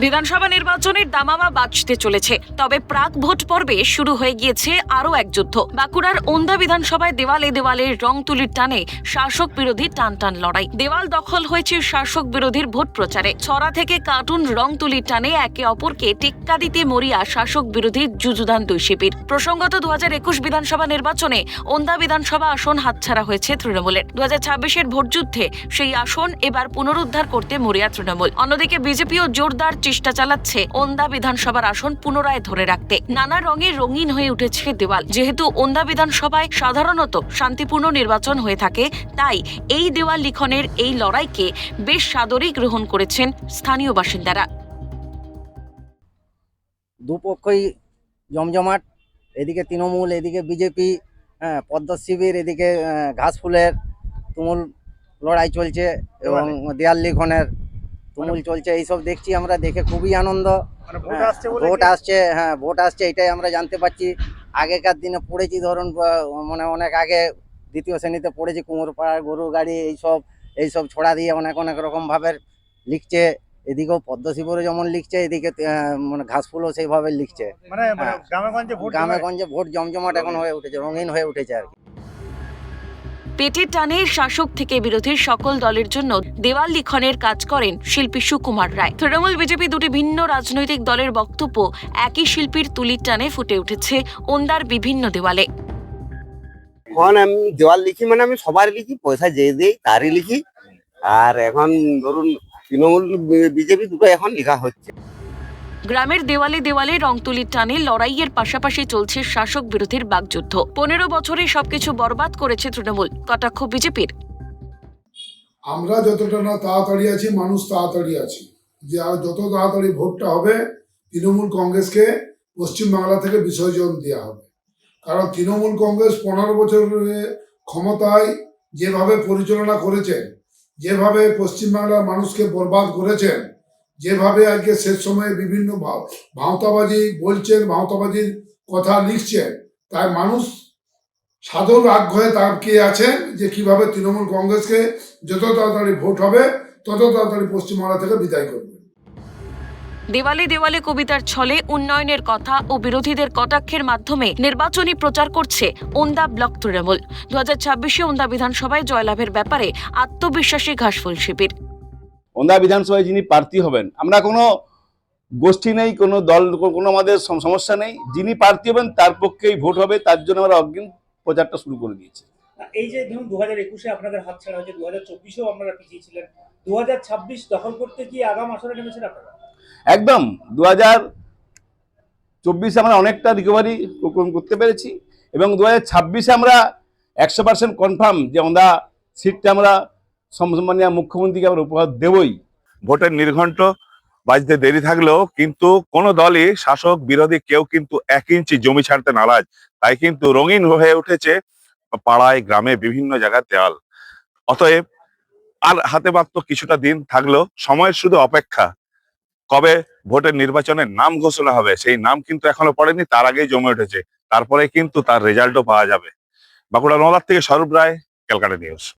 বিধানসভা নির্বাচনের দামামা বাজতে চলেছে, তবে প্রাক ভোট পর্বে শুরু হয়ে গিয়েছে আরও এক যুদ্ধ। বাঁকুড়ার ওন্দা বিধানসভায় দেওয়ালে দেওয়ালে রং তুলির টানে শাসক বিরোধী টান টান লড়াই। দেওয়াল দখল হয়েছে শাসক বিরোধীর ভোট প্রচারে। ছড়া থেকে কার্টুন রং তুলির টানে একে অপরকে টেক্কা দিতে মরিয়া শাসক বিরোধীর যুযুধান দুই শিবির। প্রসঙ্গত 2021 বিধানসভা নির্বাচনে ওন্দা বিধানসভা আসন হাতছাড়া হয়েছে তৃণমূলের। 2026-এর ভোটযুদ্ধে সেই আসন এবার পুনরুদ্ধার করতে মরিয়া তৃণমূল। অন্যদিকে বিজেপিও জোরদার চেষ্টা চালাচ্ছে ওন্দা বিধানসভার আসন পুনরায় ধরে রাখতে। নানা রঙে রঙিন হয়ে উঠেছে দেওয়াল। যেহেতু ওন্দা বিধানসভায় সাধারণত শান্তিপূর্ণ নির্বাচন হয়ে থাকে, তাই এই দেওয়াল লিখনের এই লড়াইকে বেশ সাদরেই গ্রহণ করেছেন স্থানীয় বাসিন্দারা। দুপক্ষই জমজমাট, এদিকে তৃণমূল, এদিকে বিজেপি, পদ্ম শিবির, এদিকে ঘাসফুলের তুমুল লড়াই চলছে এবং দেয়াল লিখনের তুমুল চলছে। এইসব দেখছি আমরা, দেখে খুবই আনন্দ। ভোট আসছে, ভোট আসছে, এটাই আমরা জানতে পারছি। আগেকার দিনে পড়েছি, ধরুন মানে অনেক আগে দ্বিতীয় শ্রেণীতে পড়েছি, কুমোরপাড়ার গরুর গাড়ি, এইসব ছড়া দিয়ে অনেক অনেক রকম ভাবে লিখছে। এদিকেও পদ্মশিবরও যেমন লিখছে, এদিকে মানে ঘাসফুলও সেইভাবে লিখছে। গ্রামে গঞ্জে ভোট জমজমাট এখন হয়ে উঠেছে, রঙিন হয়ে উঠেছে আর কি। পেটের টানে শাসক থেকে বিরোধীর সকল দলের জন্য দেওয়াল লিখনের কাজ করেন শিল্পী সুকুমার রায়। তৃণমূল বিজেপি দুটি ভিন্ন রাজনৈতিক দলের বক্তব্য একই শিল্পীর তুলির টানে ফুটে উঠেছে ওন্দার বিভিন্ন দেওয়ালে। এখন আমি দেওয়াল লিখি, মানে আমি সবার লিখি, পয়সা যে দিই তারই লিখি। আর এখন ধরুন তৃণমূল বিজেপি দুটো এখন লেখা হচ্ছে। গ্রামের দেওয়ালে দেওয়ালে রং তুলির টানে লড়াইয়ের পাশাপাশি চলছে শাসক বিরোধীর বাগযুদ্ধ। 15 বছরে সবকিছু বরবাদ করেছে তৃণমূল, কটাক্ষ বিজেপির। আমরা যতটা না তাড়াতাড়ি আছি, মানুষ তাড়াতাড়ি আছে, যে আর যত তাড়াতাড়ি ভোটটা হবে তৃণমূল কংগ্রেসকে পশ্চিমবাংলা থেকে বিসর্জন দেওয়া হবে। কারণ তৃণমূল কংগ্রেস 15 বছরের ক্ষমতায় যেভাবে পরিচালনা করেছেন, যেভাবে পশ্চিমবাংলার মানুষকে বরবাদ করেছেন, যেভাবে আজকে শেষ সময়ে বিভিন্ন ভাঁওতাবাজি বলছেন, ভাঁওতাবাজির কথা লিখছেন, তাই মানুষ সাদর আগ্রহে তাকিয়ে আছেন যে কিভাবে তৃণমূল কংগ্রেসকে যত তাড়াতাড়ি ভোট হবে তত তাড়াতাড়ি পশ্চিমবাংলা থেকে বিদায় করবে। দেওয়ালে দেওয়ালে কবিতার ছলে উন্নয়নের কথা ও বিরোধীদের কটাক্ষের মাধ্যমে নির্বাচনী প্রচার করছে ওন্দা ব্লক তৃণমূল। 2026-এ ওন্দা বিধানসভায় জয়লাভের ব্যাপারে আত্মবিশ্বাসী ঘাসফুল শিবির। ওন্দা বিধানসভায় যিনি প্রার্থী হবেন, আমরা কোনো গোষ্ঠী নেই, কোনো দল, কোনো আমাদের সমস্যা নেই, যিনি প্রার্থী হবেন তার পক্ষেই ভোট হবে, তার জন্য আমরা অগ্রিম প্রচারটা শুরু করে দিয়েছি। এই যে ধরুন 2021-এ আপনাদের হাত ছাড়া হয়েছে, 2024-এও আপনারা পিছিয়ে ছিলেন, 2026 দখল করতে কি আগাম আসরে নেমেছেন আপনারা? একদম 2024-এ আমরা অনেকটা রিকভারি করতে পেরেছি এবং 2026-এ আমরা 100% কনফার্ম যে ওন্দা সিটটা আমরা সম্মানীয় মুখ্যমন্ত্রীকে আমরা উপহার দেবই। ভোটের নির্ঘণ্ট বাজতে দেরি থাকলেও কিন্তু কোনো দলই শাসক বিরোধী কেউ কিন্তু 1 ইঞ্চি জমি ছাড়তে নারাজ। তাই কিন্তু রঙিন হয়ে উঠেছে পাড়ায়, গ্রামে, বিভিন্ন জায়গার দেওয়াল। অতএব আর হাতে মাত্র কিছুটা দিন থাকলেও সময়ের শুধু অপেক্ষা, কবে ভোটের নির্বাচনের নাম ঘোষণা হবে। সেই নাম কিন্তু এখনো পড়েনি, তার আগেই জমে উঠেছে, তারপরে কিন্তু তার রেজাল্টও পাওয়া যাবে। বাঁকুড়া নওদার থেকে স্বরূপ রায়, ক্যালকাটা নিউজ।